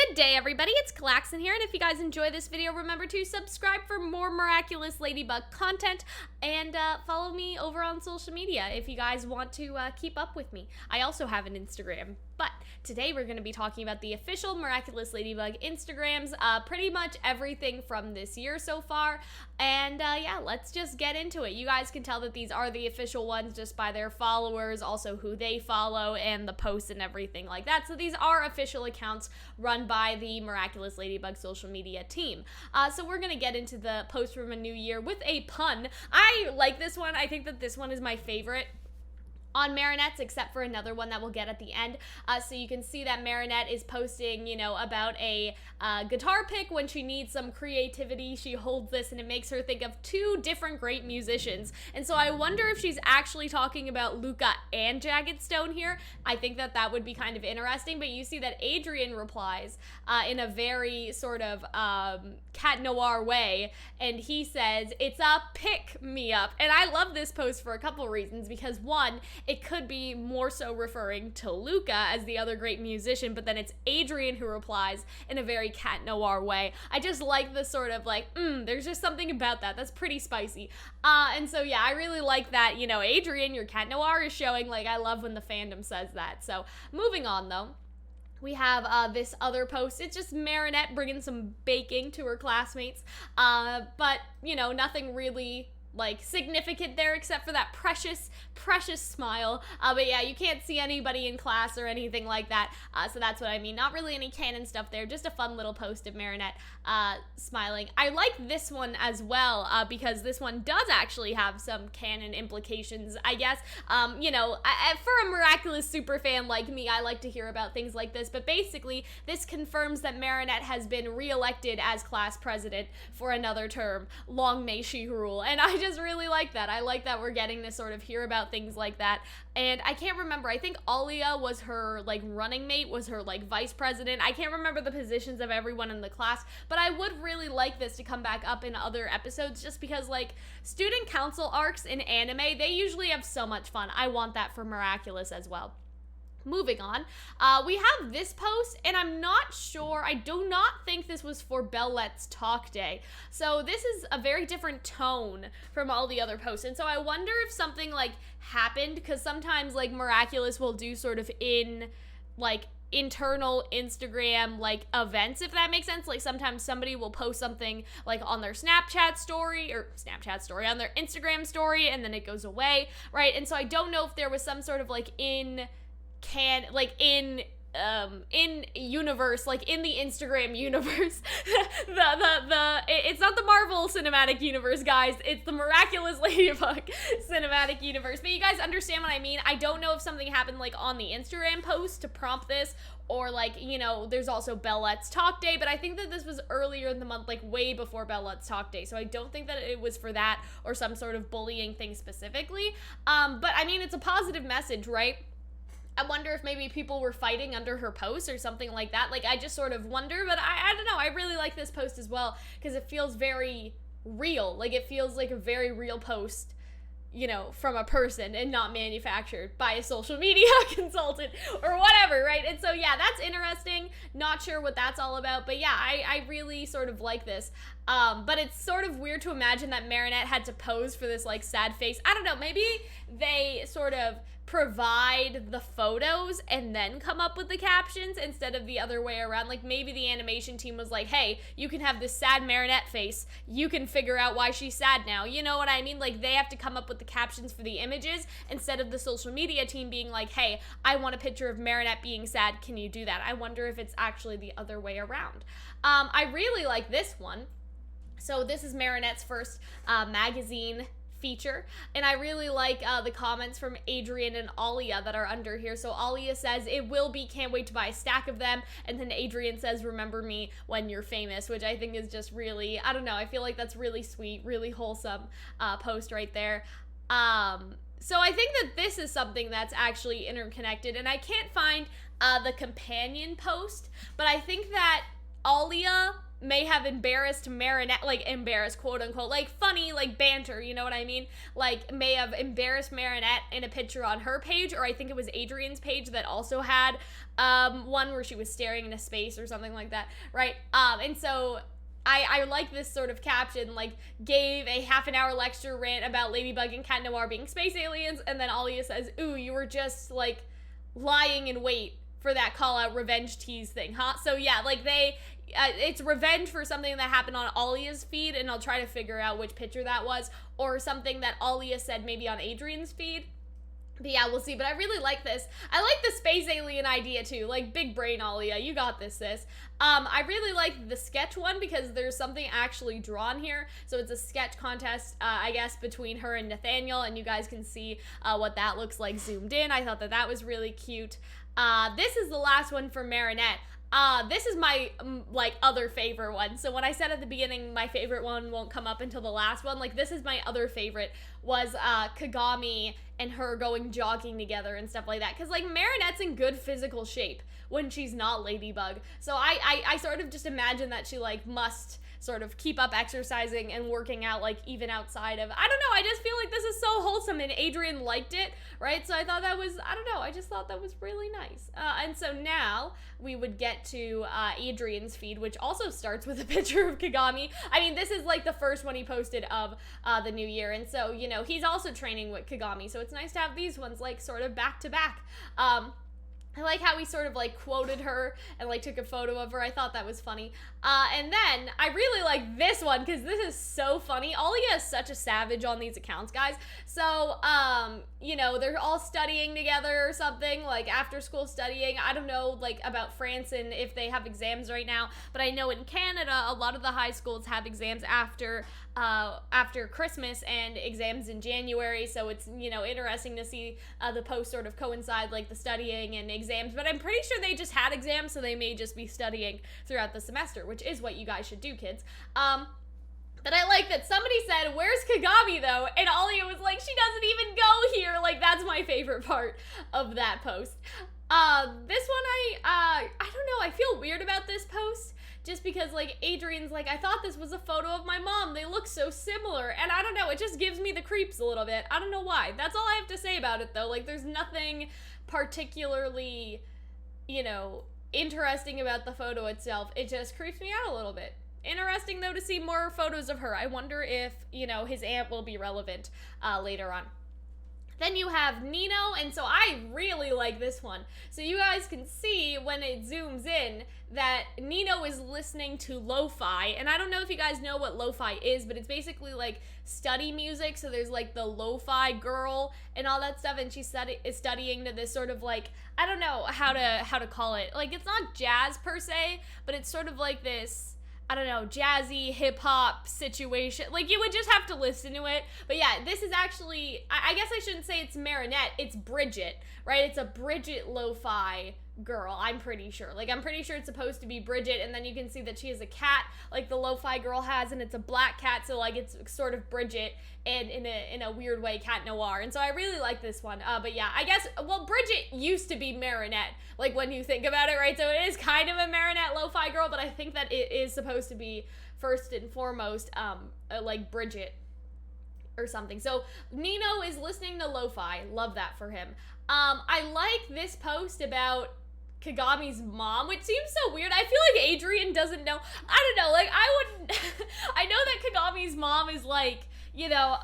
Good day, everybody. It's Calxiyn here, and if you guys enjoy this video, remember to subscribe for more Miraculous Ladybug content, and follow me over on social media if you guys want to keep up with me. I also have an Instagram, but today we're going to be talking about the official Miraculous Ladybug Instagrams, pretty much everything from this year so far, and yeah, let's just get into it. You guys can tell that these are the official ones just by their followers, also who they follow, and the posts and everything like that. So these are official accounts run by the Miraculous Ladybug social media team. So we're going to get into the post from a new year with a pun. I like this one. I think that this one is my favorite on Marinette's, except for another one that we'll get at the end. So you can see that Marinette is posting, you know, about a guitar pick when she needs some creativity. She holds this and it makes her think of two different great musicians. And so I wonder if she's actually talking about Luca and Jagged Stone here. I think that that would be kind of interesting, but you see that Adrian replies in a very sort of cat noir way, and he says, "It's a pick me up." And I love this post for a couple reasons, because one, it could be more so referring to Luca as the other great musician, but then it's Adrian who replies in a very cat noir way. I just like the sort of like, there's just something about that that's pretty spicy. And so yeah, I really like that, you know, Adrian, your cat noir is showing. Like, I love when the fandom says that. So moving on though. We have this other post. It's just Marinette bringing some baking to her classmates, but, you know, nothing really like significant there except for that precious smile. But yeah, you can't see anybody in class or anything like that, so that's what I mean. Not really any canon stuff there, just a fun little post of Marinette smiling. I like this one as well, because this one does actually have some canon implications, I guess. You know, for a Miraculous super fan like me, I like to hear about things like this, but basically this confirms that Marinette has been re-elected as class president for another term. Long may she rule. And I just really like that. I like that we're getting to sort of hear about things like that. And I can't remember, I think Alia was her like running mate, was her like vice president. I can't remember the positions of everyone in the class, but I would really like this to come back up in other episodes, just because like student council arcs in anime, they usually have so much fun. I want that for Miraculous as well. Moving on, we have this post, and I'm not sure, I do not think this was for Bellette's talk day. So this is a very different tone from all the other posts, and so I wonder if something like happened, because sometimes like Miraculous will do sort of internal Instagram like events, if that makes sense. Like sometimes somebody will post something like on their Snapchat story on their Instagram story, and then it goes away, right? And so I don't know if there was some sort of like in universe, like in the Instagram universe, it's not the Marvel cinematic universe, guys, it's the Miraculous Ladybug cinematic universe. But you guys understand what I mean. I don't know if something happened like on the Instagram post to prompt this, or like, you know, there's also Bellette's talk day, but I think that this was earlier in the month, like way before Bellette's talk day, so I don't think that it was for that or some sort of bullying thing specifically. But I mean, it's a positive message, right? I wonder if maybe people were fighting under her post or something like that. Like, I just sort of wonder, but I don't know. I really like this post as well, because it feels very real. Like, it feels like a very real post, you know, from a person and not manufactured by a social media consultant or whatever, right? And so, yeah, that's interesting. Not sure what that's all about, but yeah, I really sort of like this. But it's sort of weird to imagine that Marinette had to pose for this, like, sad face. I don't know, maybe they sort of provide the photos and then come up with the captions instead of the other way around. Like, maybe the animation team was like, hey, you can have this sad Marinette face, you can figure out why she's sad now, you know what I mean? Like, they have to come up with the captions for the images instead of the social media team being like, hey, I want a picture of Marinette being sad, can you do that? I wonder if it's actually the other way around. I really like this one. So this is Marinette's first magazine feature, and I really like the comments from Adrian and Alia that are under here. So Alia says, "It will be, can't wait to buy a stack of them," and then Adrian says, "Remember me when you're famous," which I think is just really, I don't know, I feel like that's really sweet, really wholesome post right there. So I think that this is something that's actually interconnected, and I can't find the companion post, but I think that Alia may have embarrassed Marinette, like embarrassed, quote unquote, like funny, like banter, you know what I mean? Like may have embarrassed Marinette in a picture on her page, or I think it was Adrian's page that also had one where she was staring into space or something like that, right? And so I like this sort of caption, like, gave a half an hour lecture rant about Ladybug and Cat Noir being space aliens, and then Alia says, ooh, you were just, like, lying in wait for that call-out revenge tease thing, huh? So, yeah, like, it's revenge for something that happened on Alia's feed, and I'll try to figure out which picture that was, or something that Alia said maybe on Adrian's feed. But yeah, we'll see. But I really like this. I like the space alien idea too. Like, big brain, Alia. You got this, sis. I really like the sketch one because there's something actually drawn here. So it's a sketch contest, I guess, between her and Nathaniel. And you guys can see what that looks like zoomed in. I thought that was really cute. This is the last one for Marinette. This is my, like, other favorite one. So when I said at the beginning my favorite one won't come up until the last one, like, this is my other favorite, was Kagami and her going jogging together and stuff like that. Because, like, Marinette's in good physical shape when she's not Ladybug. So I sort of just imagine that she, like, must sort of keep up exercising and working out, like, even outside of, I don't know, I just feel like this is so wholesome, and Adrian liked it, right? So I thought that was, I don't know, I just thought that was really nice. And so now we would get to Adrian's feed, which also starts with a picture of Kagami. I mean, this is like the first one he posted of the new year, and so, you know, he's also training with Kagami, so it's nice to have these ones, like, sort of back to back. I like how he sort of, like, quoted her and, like, took a photo of her. I thought that was funny. And then I really like this one because this is so funny. Alia is such a savage on these accounts, guys. So, you know, they're all studying together or something, like, after school studying. I don't know, like, about France and if they have exams right now, but I know in Canada, a lot of the high schools have exams after Christmas and exams in January, so it's, you know, interesting to see the posts sort of coincide, like, the studying and exams, but I'm pretty sure they just had exams, so they may just be studying throughout the semester, which is what you guys should do, kids. But I like that somebody said, where's Kagami, though? And Alia was like, she doesn't even go here. Like, that's my favorite part of that post. This one, I don't know, I feel weird about this post. Just because, like, Adrian's like, I thought this was a photo of my mom. They look so similar. And I don't know, it just gives me the creeps a little bit. I don't know why. That's all I have to say about it, though. Like, there's nothing particularly, you know, interesting about the photo itself. It just creeps me out a little bit. Interesting, though, to see more photos of her. I wonder if, you know, his aunt will be relevant later on. Then you have Nino, and so I really like this one. So you guys can see when it zooms in that Nino is listening to Lofi, and I don't know if you guys know what Lofi is, but it's basically like study music. So there's like the Lofi girl and all that stuff, and she's studying to this sort of like, I don't know how to call it. Like, it's not jazz per se, but it's sort of like this, I don't know, jazzy hip-hop situation. Like, you would just have to listen to it. But yeah, this is actually, I guess I shouldn't say it's Marinette, it's Bridgette, right? It's a Bridgette lo-fi girl, I'm pretty sure. Like, I'm pretty sure it's supposed to be Bridgette, and then you can see that she has a cat, like the lo-fi girl has, and it's a black cat, so, like, it's sort of Bridgette, and in a weird way, Cat Noir. And so I really like this one. But yeah, I guess, well, Bridgette used to be Marinette, like, when you think about it, right? So it is kind of a Marinette lo-fi girl, but I think that it is supposed to be, first and foremost, like, Bridgette or something. So Nino is listening to Lo-Fi. Love that for him. I like this post about Kagami's mom, which seems so weird. I feel like Adrian doesn't know. I don't know, like, I wouldn't, I know that Kagami's mom is like, you know,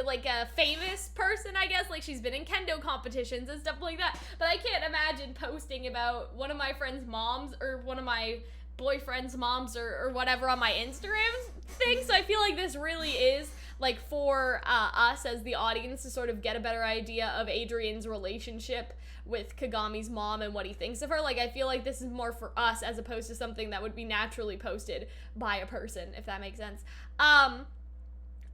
like a famous person, I guess, like she's been in kendo competitions and stuff like that, but I can't imagine posting about one of my friend's moms or one of my boyfriend's moms or whatever on my Instagram thing, so I feel like this really is like for us as the audience to sort of get a better idea of Adrian's relationship with Kagami's mom and what he thinks of her. Like, I feel like this is more for us as opposed to something that would be naturally posted by a person, if that makes sense.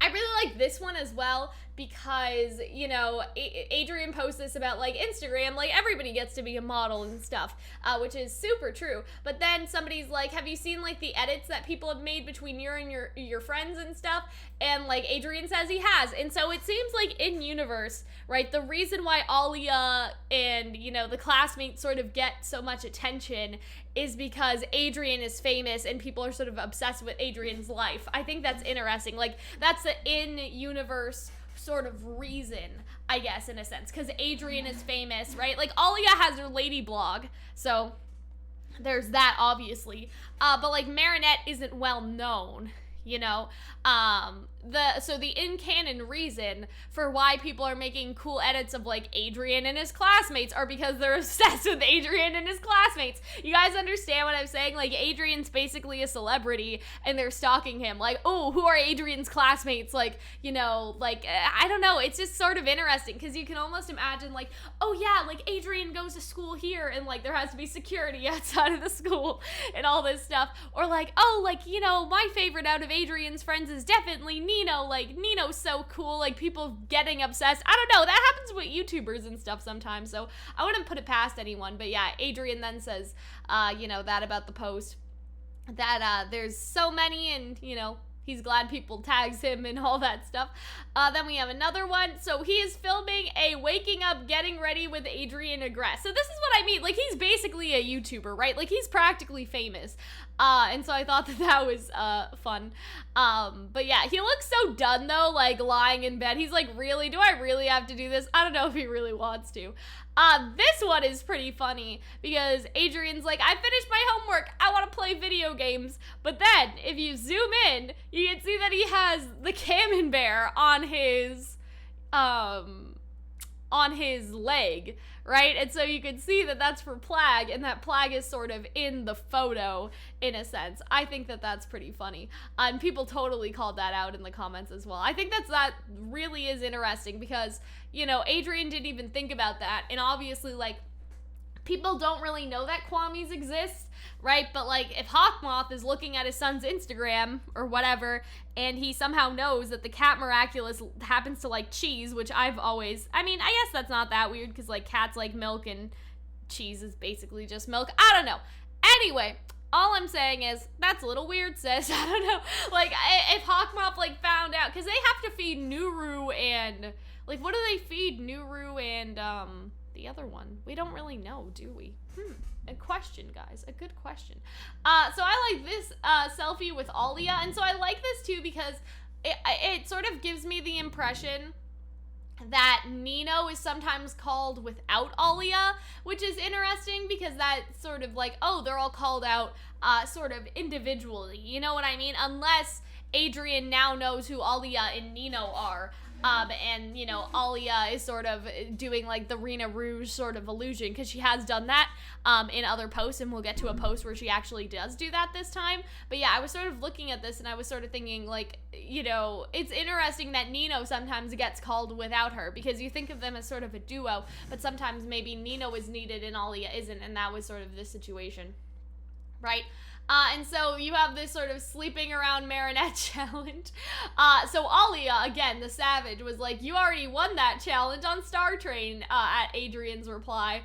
I really like this one as well because, you know, Adrian posts this about, like, Instagram, like, everybody gets to be a model and stuff, which is super true. But then somebody's like, have you seen, like, the edits that people have made between you and your friends and stuff? And, like, Adrian says he has. And so it seems like in universe, right, the reason why Alia and, you know, the classmates sort of get so much attention is because Adrian is famous and people are sort of obsessed with Adrian's life. I think that's interesting. Like, that's the in-universe sort of reason, I guess, in a sense, because Adrian is famous, right? Like, Alia has her lady blog, so there's that, obviously. But, like, Marinette isn't well known, you know? So the in-canon reason for why people are making cool edits of, like, Adrian and his classmates are because they're obsessed with Adrian and his classmates. You guys understand what I'm saying? Like, Adrian's basically a celebrity, and they're stalking him. Like, oh, who are Adrian's classmates? Like, you know, like, I don't know. It's just sort of interesting, because you can almost imagine, like, oh, yeah, like, Adrian goes to school here, and, like, there has to be security outside of the school, and all this stuff. Or, like, oh, like, you know, my favorite out of Adrian's friends is definitely Nino. Like, Nino's so cool. Like, people getting obsessed. I don't know. That happens with YouTubers and stuff sometimes, so I wouldn't put it past anyone. But yeah, Adrian then says, you know, that about the post, that there's so many, and, you know, he's glad people tags him and all that stuff. Then we have another one. So he is filming a waking up, getting ready with Adrian Agrest. So this is what I mean. Like, he's basically a YouTuber, right? Like, he's practically famous. And so I thought that that was fun. But yeah, he looks so done though, like lying in bed. He's like, really? Do I really have to do this? I don't know if he really wants to. This one is pretty funny because Adrian's like, I finished my homework. I want to play video games. But then if you zoom in, you can see that he has the camembert on his leg, right? And so you can see that that's for Plag, and that Plag is sort of in the photo, in a sense. I think that that's pretty funny. And people totally called that out in the comments as well. I think that really is interesting because, you know, Adrian didn't even think about that, and obviously, like, people don't really know that Kwamis exist, right? But, like, if Hawkmoth is looking at his son's Instagram or whatever, and he somehow knows that the cat Miraculous happens to like cheese, which I mean, I guess that's not that weird, because, like, cats like milk and cheese is basically just milk. I don't know. Anyway, all I'm saying is, that's a little weird, sis. I don't know. Like, if Hawkmoth, like, found out, because they have to feed Nuru and, like, what do they feed Nuru and, the other one? We don't really know, do we? A question, guys. A good question. So I like this selfie with Alia, and so I like this too because it sort of gives me the impression that Nino is sometimes called without Alia, which is interesting because that's sort of like, oh, they're all called out sort of individually. You know what I mean? Unless Adrian now knows who Alia and Nino are. And, you know, Alia is sort of doing, like, the Rena Rouge sort of illusion, because she has done that, in other posts, and we'll get to a post where she actually does do that this time. But yeah, I was sort of looking at this, and I was sort of thinking, like, you know, it's interesting that Nino sometimes gets called without her, because you think of them as sort of a duo, but sometimes maybe Nino is needed and Alia isn't, and that was sort of the situation, right? And so you have this sort of sleeping around Marinette challenge. So Alia, again, the savage, was like, you already won that challenge on Star Train, at Adrian's reply.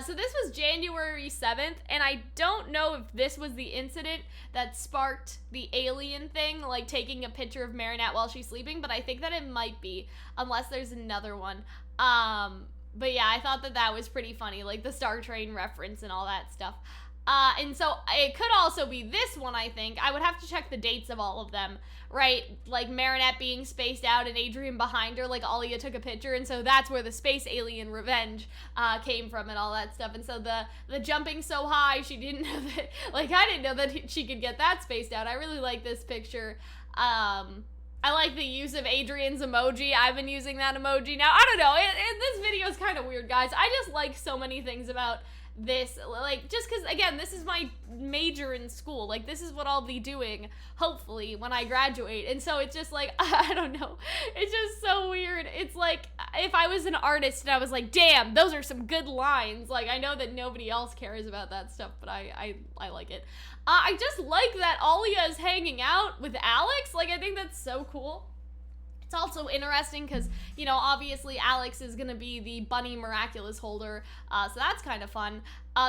So this was January 7th, and I don't know if this was the incident that sparked the alien thing, like taking a picture of Marinette while she's sleeping, but I think that it might be, unless there's another one. But yeah, I thought that was pretty funny, like the Star Train reference and all that stuff. And so it could also be this one, I think. I would have to check the dates of all of them, right? Like Marinette being spaced out and Adrian behind her, like Alia took a picture, and so that's where the space alien revenge came from and all that stuff. And so the jumping so high, she didn't know that, like, I didn't know that she could get that spaced out. I really like this picture. I like the use of Adrian's emoji. I've been using that emoji now. I don't know. This video is kind of weird, guys. I just like so many things about this, like, just because, again, this is my major in school. Like, this is what I'll be doing, hopefully, when I graduate. And so it's just like, I don't know. It's just so weird. It's like, if I was an artist and I was like, damn, those are some good lines. Like, I know that nobody else cares about that stuff, but I like it. I just like that Alia is hanging out with Alex. Like, I think that's so cool. It's also interesting because, you know, obviously Alex is going to be the Bunny Miraculous holder, so that's kind of fun.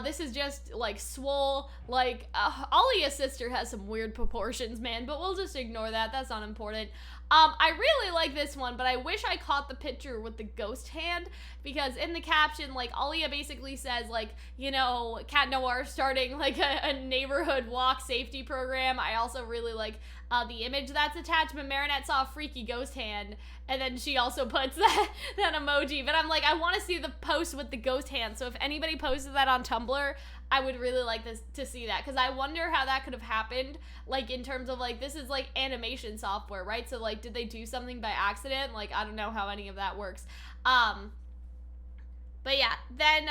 This is just, like, swole. Like, Alia's sister has some weird proportions, man, but we'll just ignore that. That's not important. I really like this one, but I wish I caught the picture with the ghost hand, because in the caption, like, Alia basically says, like, you know, Cat Noir starting, like, a neighborhood walk safety program. I also really like the image that's attached, but Marinette saw a freaky ghost hand, and then she also puts that emoji, but I'm like, I want to see the post with the ghost hand, so if anybody posted that on Tumblr, I would really like to see that, because I wonder how that could have happened, like, in terms of, like, this is, like, animation software, right? So, like, did they do something by accident? Like, I don't know how any of that works. But yeah, then,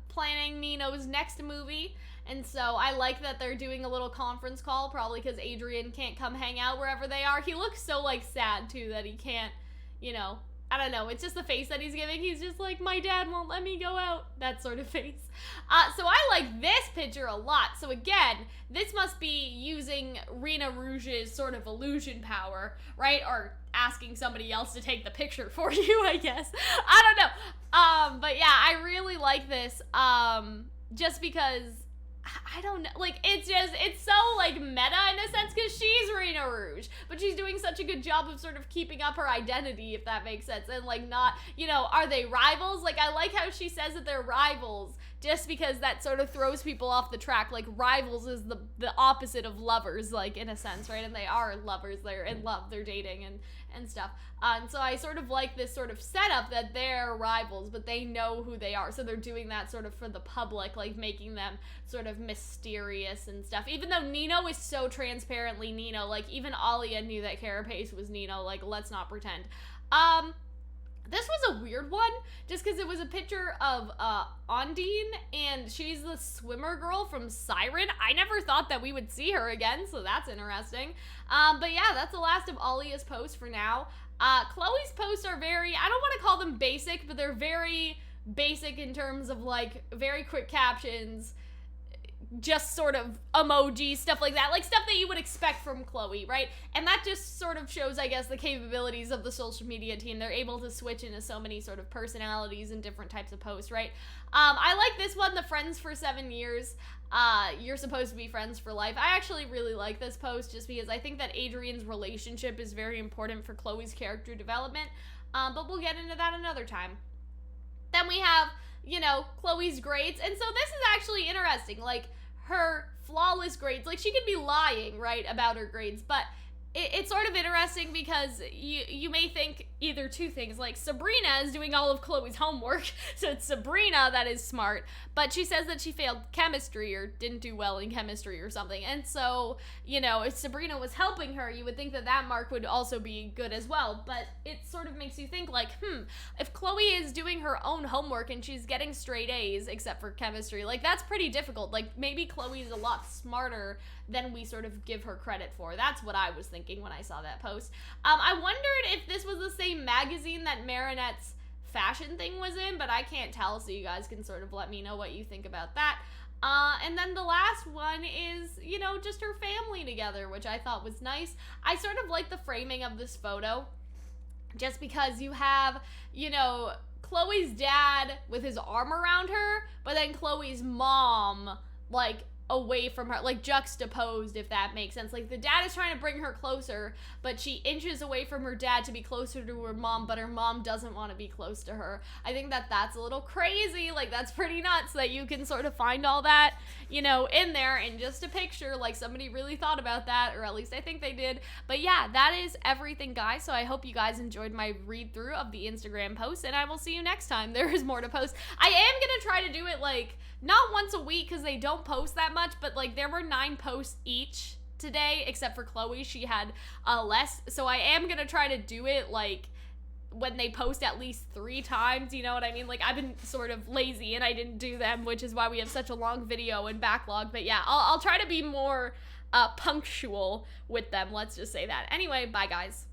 planning Nino's next movie, and so I like that they're doing a little conference call, probably because Adrian can't come hang out wherever they are. He looks so, like, sad, too, that he can't, you know, I don't know, it's just the face that he's giving. He's just like, my dad won't let me go out. That sort of face. So I like this picture a lot. So again, this must be using Rena Rouge's sort of illusion power, right? Or asking somebody else to take the picture for you, I guess. I don't know. But yeah, I really like this, just because, I don't know, like, it's so, like, meta in a sense, because she's Rena Rouge, but she's doing such a good job of sort of keeping up her identity, if that makes sense, and, like, not, you know, are they rivals? Like, I like how she says that they're rivals, just because that sort of throws people off the track. Like, rivals is the opposite of lovers, like, in a sense, right? And they are lovers, they're in love, they're dating, and stuff. And so I sort of like this sort of setup that they're rivals, but they know who they are. So they're doing that sort of for the public, like making them sort of mysterious and stuff. Even though Nino is so transparently Nino, like even Alia knew that Carapace was Nino, like let's not pretend. This was a weird one, just because it was a picture of Ondine, and she's the swimmer girl from Siren. I never thought that we would see her again, so that's interesting. But yeah, that's the last of Alia's posts for now. Chloe's posts are very, I don't want to call them basic, but they're very basic in terms of like very quick captions, just sort of emojis, stuff like that, like stuff that you would expect from Chloe, right? And that just sort of shows, I guess, the capabilities of the social media team. They're able to switch into so many sort of personalities and different types of posts, right? I like this one, the friends for 7 years. You're supposed to be friends for life. I actually really like this post just because I think that Adrian's relationship is very important for Chloe's character development, but we'll get into that another time. Then we have, you know, Chloe's grades, and so this is actually interesting, like, her flawless grades, like, she could be lying, right, about her grades, but it's sort of interesting because you may think either two things, like Sabrina is doing all of Chloe's homework, so it's Sabrina that is smart, but she says that she failed chemistry or didn't do well in chemistry or something, and so, you know, if Sabrina was helping her, you would think that that mark would also be good as well, but it sort of makes you think, like, if Chloe is doing her own homework and she's getting straight A's, except for chemistry, like, that's pretty difficult. Like, maybe Chloe's a lot smarter than we sort of give her credit for. That's what I was thinking when I saw that post. I wondered if this was the same magazine that Marinette's fashion thing was in, but I can't tell, so you guys can sort of let me know what you think about that. And then the last one is, you know, just her family together, which I thought was nice. I sort of like the framing of this photo, just because you have, you know, Chloe's dad with his arm around her, but then Chloe's mom, like, away from her, like juxtaposed, if that makes sense. Like, the dad is trying to bring her closer, but she inches away from her dad to be closer to her mom, but her mom doesn't want to be close to her. I think that that's a little crazy. Like, that's pretty nuts that you can sort of find all that, you know, in there in just a picture. Like, somebody really thought about that, or at least I think they did. But yeah, that is everything, guys. So I hope you guys enjoyed my read through of the Instagram post, and I will see you next time. There is more to post. I am gonna try to do it, like, not once a week, because they don't post that much, but, like, there were 9 posts each today, except for Chloe. She had less, so I am gonna try to do it, like, when they post at least 3 times, you know what I mean? Like, I've been sort of lazy, and I didn't do them, which is why we have such a long video and backlog, but yeah, I'll try to be more punctual with them, let's just say that. Anyway, bye, guys.